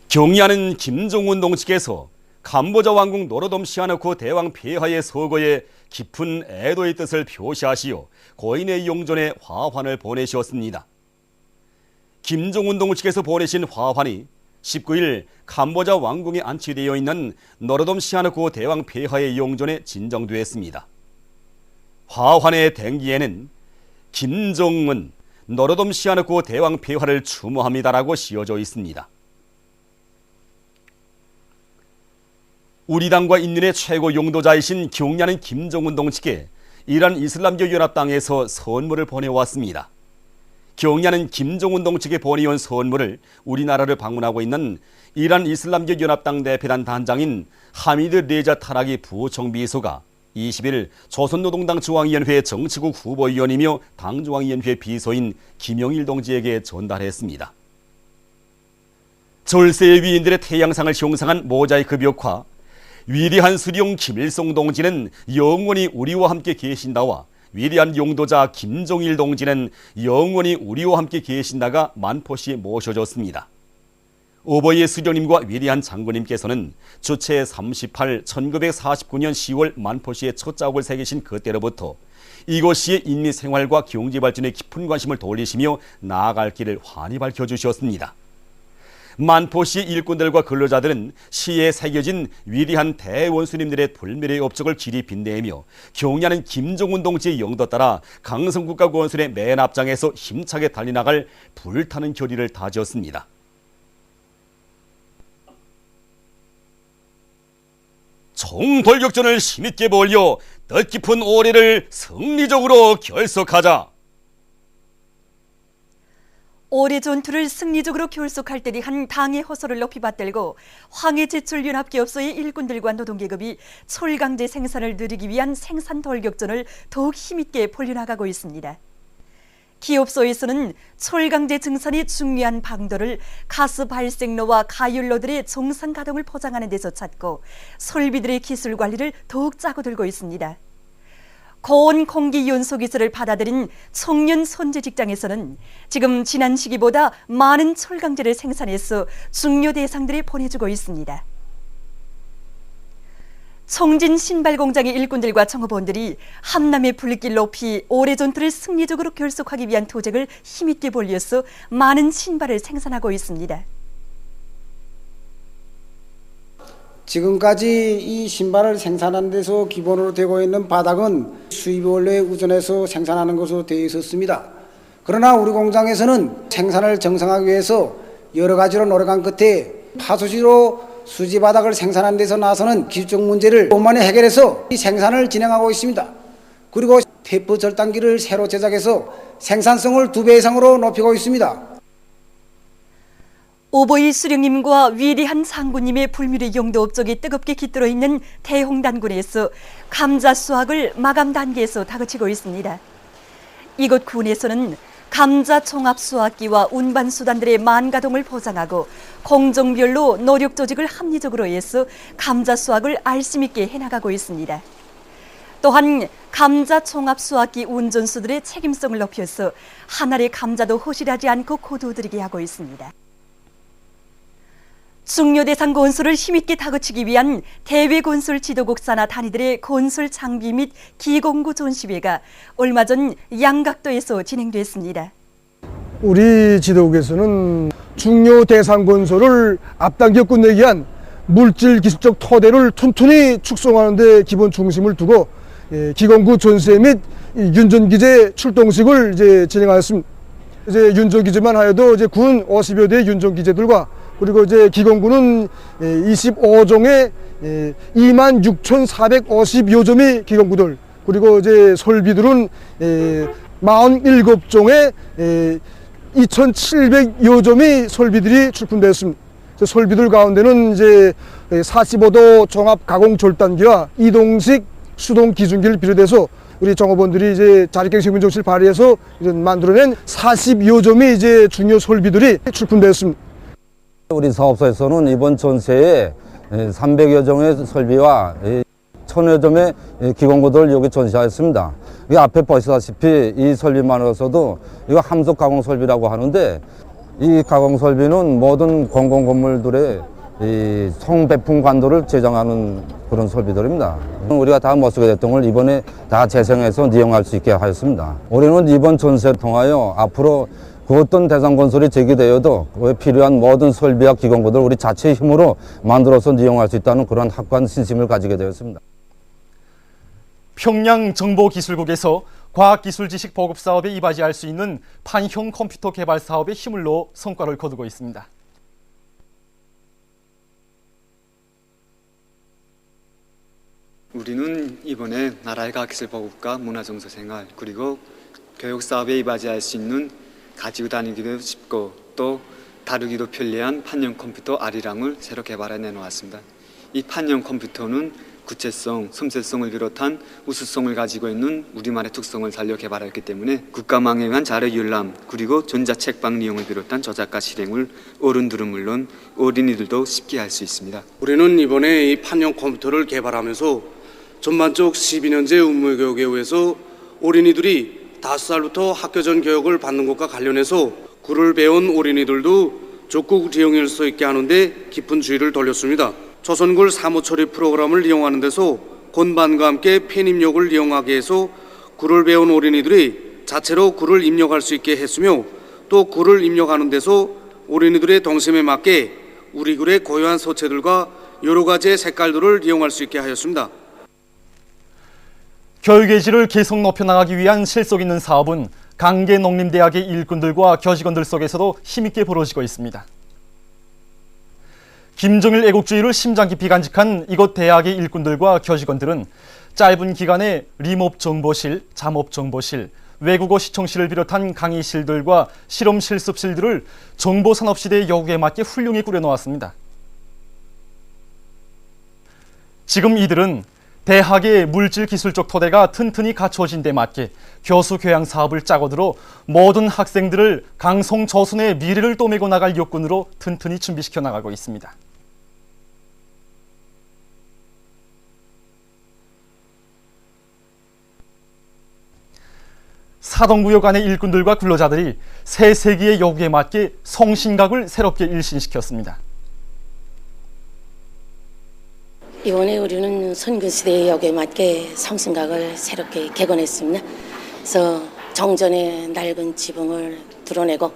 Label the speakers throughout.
Speaker 1: 경야는 김정은 동지께서 캄보자 왕국 노로돔 시아누쿠 대왕 폐하의 서거에 깊은 애도의 뜻을 표시하시어 고인의 용존에 화환을 보내시었습니다. 김정은 동지께서 보내신 화환이 19일 캄보자 왕궁에 안치되어 있는 노로돔 시아누쿠 대왕 폐하의 용존에 진정되었습니다. 화환의 댕기에는 김정은 노로돔 시아누쿠 대왕 폐하를 추모합니다라고 씌워져 있습니다. 우리 당과 인민의 최고 용도자이신 경야는 김정은 동지께 이란 이슬람교 연합당에서 선물을 보내왔습니다. 경야는 김정은 동지께 보내온 선물을 우리나라를 방문하고 있는 이란 이슬람교 연합당 대표단 단장인 하미드 레자 타라기 부총비서가 20일 조선노동당 중앙위원회 정치국 후보위원이며 당중앙위원회 비서인 김영일 동지에게 전달했습니다. 절세의 위인들의 태양상을 형상한 모자이크 벽화 위대한 수령 김일성 동지는 영원히 우리와 함께 계신다와 위대한 용도자 김정일 동지는 영원히 우리와 함께 계신다가 만포시에 모셔졌습니다. 오버의 수령님과 위대한 장군님께서는 주체 38 1949년 10월 만포시에 첫 자국을 새기신 그때로부터 이곳시의 인민 생활과 경제 발전에 깊은 관심을 돌리시며 나아갈 길을 환히 밝혀주셨습니다. 만포시 일꾼들과 근로자들은 시에 새겨진 위대한 대원수님들의 불멸의 업적을 길이 빛내며 경야는 김정은 동지의 영도 따라 강성국가 건설의 맨 앞장에서 힘차게 달려나갈 불타는 결의를 다졌습니다. 총돌격전을 힘있게 벌여 뜻깊은 올해를 승리적으로 결석하자.
Speaker 2: 올해 전투를 승리적으로 결속할 때리 한 당의 호소를 높이 받들고 황해제철연합기업소의 일꾼들과 노동계급이 철강제 생산을 누리기 위한 생산 돌격전을 더욱 힘있게 벌려나가고 있습니다. 기업소에서는 철강제 증산의 중요한 방도를 가스 발생로와 가열로들의 정상 가동을 보장하는 데서 찾고 설비들의 기술 관리를 더욱 짜고 들고 있습니다. 고온 공기 연소 기술을 받아들인 청년 선제 직장에서는 지금 지난 시기보다 많은 철강제를 생산해서 중요 대상들이 보내주고 있습니다. 청진 신발 공장의 일꾼들과 청업원들이 함남의 불길 높이 올해 전투를 승리적으로 결속하기 위한 도책을 힘있게 벌려서 많은 신발을 생산하고 있습니다.
Speaker 3: 지금까지 이 신발을 생산하는 데서 기본으로 되고 있는 바닥은 수입 원료에 의존해서 생산하는 것으로 되어 있었습니다. 그러나 우리 공장에서는 생산을 정상화하기 위해서 여러 가지로 노력한 끝에 파수지로 수지 바닥을 생산하는 데서 나서는 기술적 문제를 원만히 해결해서 이 생산을 진행하고 있습니다. 그리고 테이프 절단기를 새로 제작해서 생산성을 2배 이상으로 높이고 있습니다.
Speaker 2: 오보이 수령님과 위대한 상구님의 불멸의 용도 업적이 뜨겁게 깃들어 있는 대홍단군에서 감자 수확을 마감 단계에서 다그치고 있습니다. 이곳 군에서는 감자 총합 수확기와 운반 수단들의 만가동을 보장하고 공정별로 노력 조직을 합리적으로 해서 감자 수확을 알심 있게 해나가고 있습니다. 또한 감자 총합 수확기 운전수들의 책임성을 높여서 한 알의 감자도 허실하지 않고 고도들이게 하고 있습니다. 중요 대상 건설을 힘있게 다그치기 위한 대외 건설 지도국 산하 단위들의 건설 장비 및 기공구 전시회가 얼마 전 양각도에서 진행됐습니다.
Speaker 4: 우리 지도국에서는 중요 대상 건설을 앞당겨 끝내기 위한 물질 기술적 토대를 튼튼히 축성하는 데 기본 중심을 두고 기공구 전시회 및 윤전기재 출동식을 진행하였습니다. 윤전기재만 하여도 군 50여 대의 윤전기재들과 그리고 기공구는 25종의 26,450여 점의 기공구들, 그리고 설비들은 47종의 2,700여 점의 설비들이 출품되었습니다. 설비들 가운데는 45도 종합 가공 절단기와 이동식 수동 기준기를 비롯해서 우리 종업원들이 자립경 시민정신을 발휘해서 만들어낸 40여 점의 중요 설비들이 출품되었습니다.
Speaker 5: 우리 사업소에서는 이번 전시회에 300여 종의 설비와 1000여 점의 기공구들을 여기 전시하였습니다. 이 앞에 보시다시피 이 설비만으로서도 이거 함석 가공 설비라고 하는데 이 가공 설비는 모든 공공 건물들의 이 성배풍 관도를 제정하는 그런 설비들입니다. 우리가 다 못 쓰게 됐던 걸 이번에 다 재생해서 이용할 수 있게 하였습니다. 우리는 이번 전세를 통하여 앞으로 그 어떤 대상 건설이 제기되어도 그 필요한 모든 설비와 기공부들 우리 자체의 힘으로 만들어서 이용할 수 있다는 그런 확고한 신심을 가지게 되었습니다.
Speaker 1: 평양정보기술국에서 과학기술지식 보급 사업에 이바지할 수 있는 판형 컴퓨터 개발 사업에 힘을 넣어 성과를 거두고 있습니다.
Speaker 6: 우리는 이번에 나라의 과학기술보급과 문화정서생활 그리고 교육사업에 이바지할 수 있는 가지고 다니기도 쉽고 또 다루기도 편리한 판형 컴퓨터 아리랑을 새로 개발해 내놓았습니다. 이 판형 컴퓨터는 구체성, 섬세성을 비롯한 우수성을 가지고 있는 우리만의 특성을 살려 개발했기 때문에 국가망에 의한 자료 열람 그리고 전자책방 이용을 비롯한 저작과 실행을 어른들은 물론 어린이들도 쉽게 할 수 있습니다.
Speaker 7: 우리는 이번에 이 판형 컴퓨터를 개발하면서 전반적 12년제 의무교육에 의해서 어린이들이 5살부터 학교 전 교육을 받는 것과 관련해서 글을 배운 어린이들도 적극 이용할 수 있게 하는데 깊은 주의를 돌렸습니다. 조선글 사무처리 프로그램을 이용하는 데서 건반과 함께 펜 입력을 이용하게 해서 글을 배운 어린이들이 자체로 글을 입력할 수 있게 했으며 또 글을 입력하는 데서 어린이들의 동심에 맞게 우리 글의 고유한 서체들과 여러 가지의 색깔들을 이용할 수 있게 하였습니다.
Speaker 1: 교육의 질을 계속 높여나가기 위한 실속 있는 사업은 강계농림대학의 일꾼들과 교직원들 속에서도 힘있게 벌어지고 있습니다. 김정일 애국주의를 심장 깊이 간직한 이곳 대학의 일꾼들과 교직원들은 짧은 기간에 림업정보실, 잠업정보실, 외국어 시청실을 비롯한 강의실들과 실험 실습실들을 정보산업시대의 요구에 맞게 훌륭히 꾸려놓았습니다. 지금 이들은 대학의 물질기술적 토대가 튼튼히 갖춰진 데 맞게 교수 교양 사업을 짜고들어 모든 학생들을 강성조선의 미래를 떠매고 나갈 역군으로 튼튼히 준비시켜 나가고 있습니다. 사동구역 안의 일꾼들과 근로자들이 새 세기의 요구에 맞게 성신각을 새롭게 일신시켰습니다.
Speaker 8: 이번에 우리는 선근시대의 역에 맞게 성신각을 새롭게 개건했습니다. 그래서 정전의 낡은 지붕을 드러내고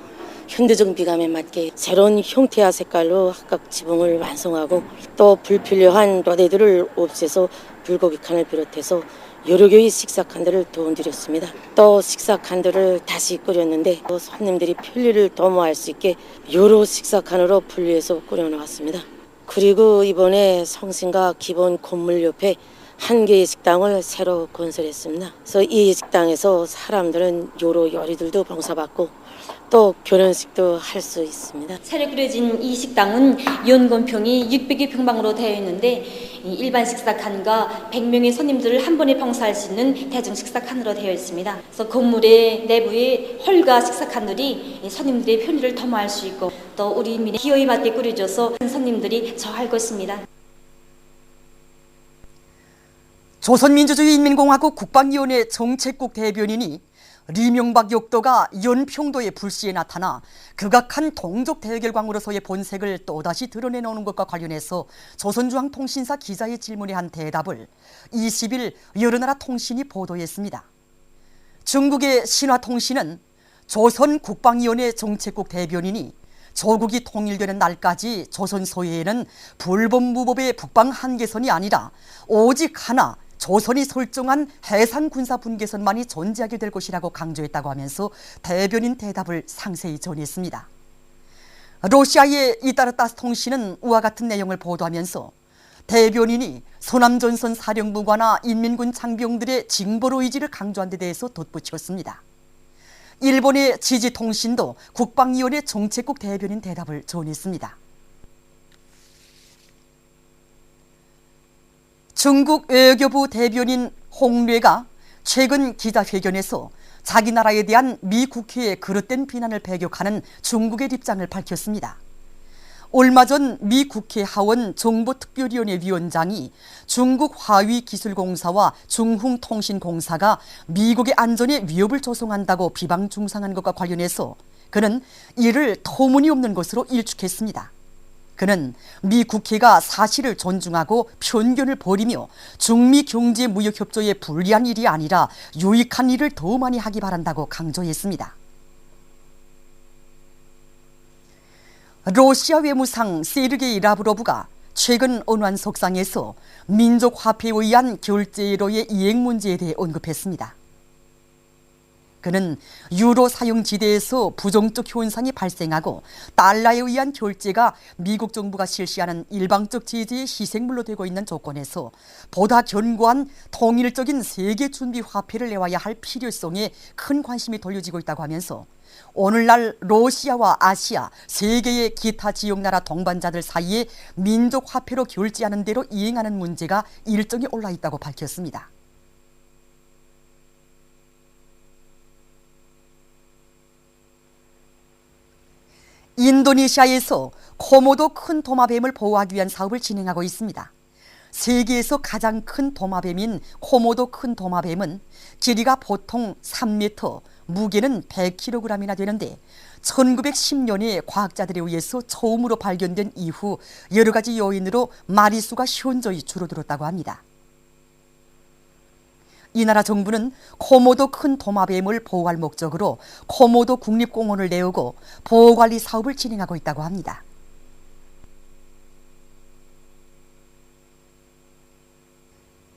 Speaker 8: 현대적 미감에 맞게 새로운 형태와 색깔로 각각 지붕을 완성하고 또 불필요한 로데들을 없애서 불고기 칸을 비롯해서 여러 개의 식사칸들을 도움드렸습니다. 또 식사칸들을 다시 꾸렸는데 손님들이 편리를 도모할 수 있게 여러 식사칸으로 분리해서 꾸려놓았습니다. 그리고 이번에 성신각 기본 건물 옆에 한 개의 식당을 새로 건설했습니다. 그래서 이 식당에서 사람들은 여러 요리들도 봉사받고 또 결혼식도 할 수 있습니다.
Speaker 9: 새로 꾸려진 이 식당은 연건평이 600여 평방으로 되어 있는데 일반 식사칸과 100명의 손님들을 한 번에 봉사할 수 있는 대중 식사칸으로 되어 있습니다. 그래서 건물의 내부에 홀과 식사칸들이 손님들의 편의를 도모할 수 있고 또 우리 인민의 기호에 맞게 꾸려져서 손님들이 좋아할 것입니다.
Speaker 2: 조선민주주의인민공화국 국방위원회 정책국 대변인이 리명박 역도가 연평도의 불시에 나타나 극악한 동족 대결광으로서의 본색을 또다시 드러내놓는 것과 관련해서 조선중앙통신사 기자의 질문에 한 대답을 20일 여러 나라 통신이 보도했습니다. 중국의 신화통신은 조선국방위원회 정책국 대변인이 조국이 통일되는 날까지 조선 소유에는 불법무법의 북방 한계선이 아니라 오직 하나 조선이 설정한 해상 군사 분계선만이 존재하게 될 것이라고 강조했다고 하면서 대변인 대답을 상세히 전했습니다. 러시아의 이따르타스 통신은 이와 같은 내용을 보도하면서 대변인이 소남전선 사령부관과 인민군 장병들의 징벌 의지를 강조한 데 대해서 덧붙였습니다. 일본의 지지통신도 국방위원회 정책국 대변인 대답을 전했습니다. 중국 외교부 대변인 홍례가 최근 기자회견에서 자기 나라에 대한 미 국회의 그릇된 비난을 배격하는 중국의 입장을 밝혔습니다. 얼마 전 미 국회 하원 정보특별위원회 위원장이 중국 화위기술공사와 중흥통신공사가 미국의 안전에 위협을 조성한다고 비방 중상한 것과 관련해서 그는 이를 터무니없는 것으로 일축했습니다. 그는 미 국회가 사실을 존중하고 편견을 버리며 중미 경제 무역 협조에 불리한 일이 아니라 유익한 일을 더 많이 하기 바란다고 강조했습니다. 러시아 외무상 세르게이 라브로브가 최근 언완석상에서 민족화폐에 의한 결제로의 이행 문제에 대해 언급했습니다. 그는 유로 사용 지대에서 부정적 현상이 발생하고 달러에 의한 결제가 미국 정부가 실시하는 일방적 제재의 희생물로 되고 있는 조건에서 보다 견고한 통일적인 세계 준비 화폐를 내와야 할 필요성에 큰 관심이 돌려지고 있다고 하면서 오늘날 러시아와 아시아, 세계의 기타 지역 나라 동반자들 사이에 민족 화폐로 결제하는 대로 이행하는 문제가 일정이 올라 있다고 밝혔습니다. 인도네시아에서 코모도 큰 도마뱀을 보호하기 위한 사업을 진행하고 있습니다. 세계에서 가장 큰 도마뱀인 코모도 큰 도마뱀은 길이가 보통 3m, 무게는 100kg이나 되는데 1910년에 과학자들에 의해서 처음으로 발견된 이후 여러 가지 요인으로 마리수가 현저히 줄어들었다고 합니다. 이 나라 정부는 코모도 큰 도마뱀을 보호할 목적으로 코모도 국립공원을 내오고 보호관리 사업을 진행하고 있다고 합니다.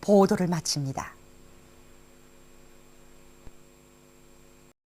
Speaker 2: 보도를 마칩니다.